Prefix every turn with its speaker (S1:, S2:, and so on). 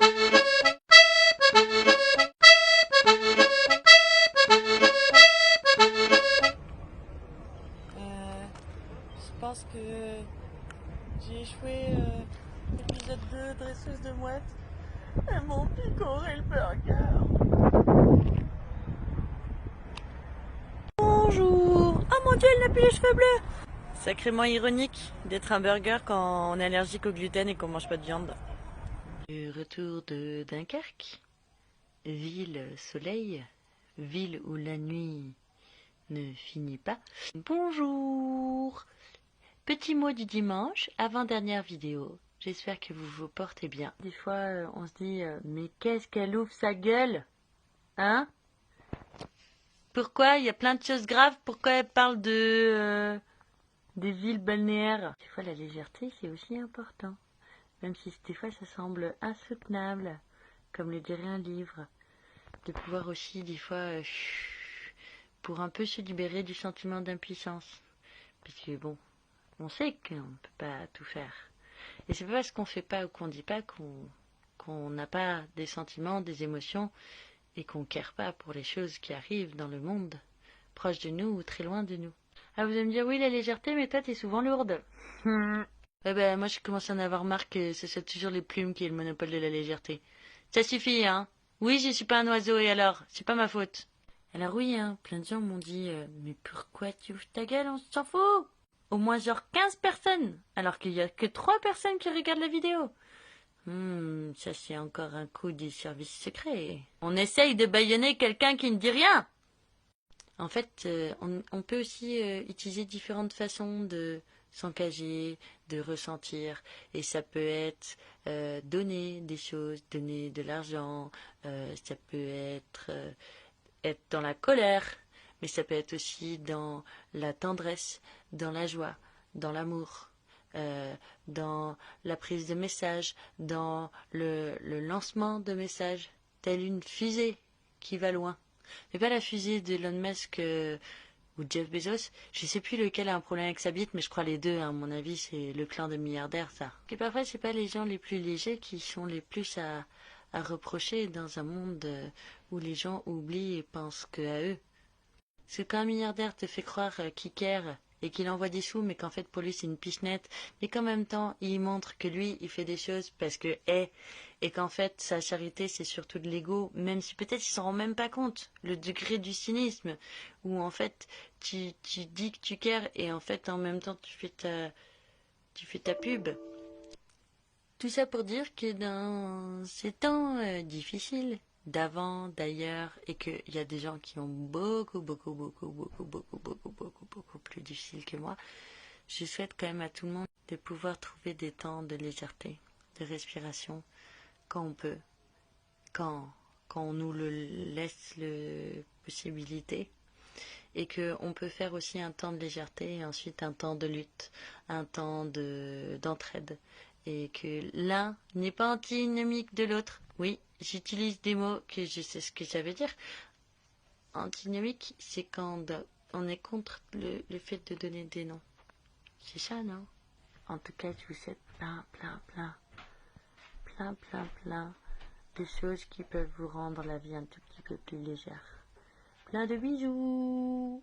S1: Je pense que j'ai échoué l'épisode 2, dresseuse de mouettes. Elles m'ont picoré le burger. Bonjour. Oh mon dieu, elle n'a plus les cheveux bleus. Sacrément ironique d'être un burger quand on est allergique au gluten et qu'on mange pas de viande. Le retour de Dunkerque, ville soleil, ville où la nuit ne finit pas. Bonjour. Petit mot du dimanche, avant-dernière vidéo. J'espère que vous vous portez bien. Des fois, on se dit, mais qu'est-ce qu'elle ouvre sa gueule? Hein? Pourquoi? Il y a plein de choses graves. Pourquoi elle parle des villes balnéaires? Des fois, la légèreté, c'est aussi important. Même si des fois, ça semble insoutenable, comme le dirait un livre. De pouvoir aussi, des fois, pour un peu se libérer du sentiment d'impuissance. Parce que bon, on sait qu'on ne peut pas tout faire. Et c'est pas parce qu'on fait pas ou qu'on dit pas qu'on n'a pas des sentiments, des émotions et qu'on ne care pas pour les choses qui arrivent dans le monde, proche de nous ou très loin de nous. Ah, vous allez me dire, oui, la légèreté, mais toi, t'es souvent lourde. Eh ben, moi, je commence à en avoir marre que ce soit toujours les plumes qui aient le monopole de la légèreté. Ça suffit, hein. Oui, je suis pas un oiseau, et alors? C'est pas ma faute. Alors oui, hein, plein de gens m'ont dit, mais pourquoi tu ouvres ta gueule, on s'en fout? Au moins genre 15 personnes, alors qu'il y a que 3 personnes qui regardent la vidéo. Ça c'est encore un coup des services secrets. On essaye de bâillonner quelqu'un qui ne dit rien. En fait, on peut aussi utiliser différentes façons de s'engager, de ressentir. Et ça peut être donner des choses, donner de l'argent. Ça peut être dans la colère. Mais ça peut être aussi dans la tendresse, dans la joie, dans l'amour, dans la prise de messages, dans le lancement de messages, telle une fusée qui va loin. Mais pas la fusée d'Elon Musk ou Jeff Bezos. Je sais plus lequel a un problème avec sa bite, mais je crois les deux. À mon avis, c'est le clan de milliardaires, ça. Et parfois, c'est pas les gens les plus légers qui sont les plus à reprocher dans un monde où les gens oublient et pensent qu'à eux. C'est quand un milliardaire te fait croire qu'il care et qu'il envoie des sous, mais qu'en fait pour lui c'est une pichenette, mais qu'en même temps il montre que lui il fait des choses parce que et qu'en fait sa charité c'est surtout de l'ego, même si peut-être il s'en rend même pas compte, le degré du cynisme, où en fait tu dis que tu cares et en fait en même temps tu fais ta pub. Tout ça pour dire que dans ces temps difficiles, d'avant, d'ailleurs, et qu'il y a des gens qui ont beaucoup plus difficile que moi, je souhaite quand même à tout le monde de pouvoir trouver des temps de légèreté, de respiration, quand on peut, quand on nous le laisse la possibilité, et qu'on peut faire aussi un temps de légèreté et ensuite un temps de lutte, un temps d'entraide, et que l'un n'est pas antinomique de l'autre. Oui, j'utilise des mots que je sais ce que ça veut dire. Antinomique, c'est quand on est contre le fait de donner des noms. C'est ça, non? En tout cas, je vous souhaite plein de choses qui peuvent vous rendre la vie un tout petit peu plus légère. Plein de bisous!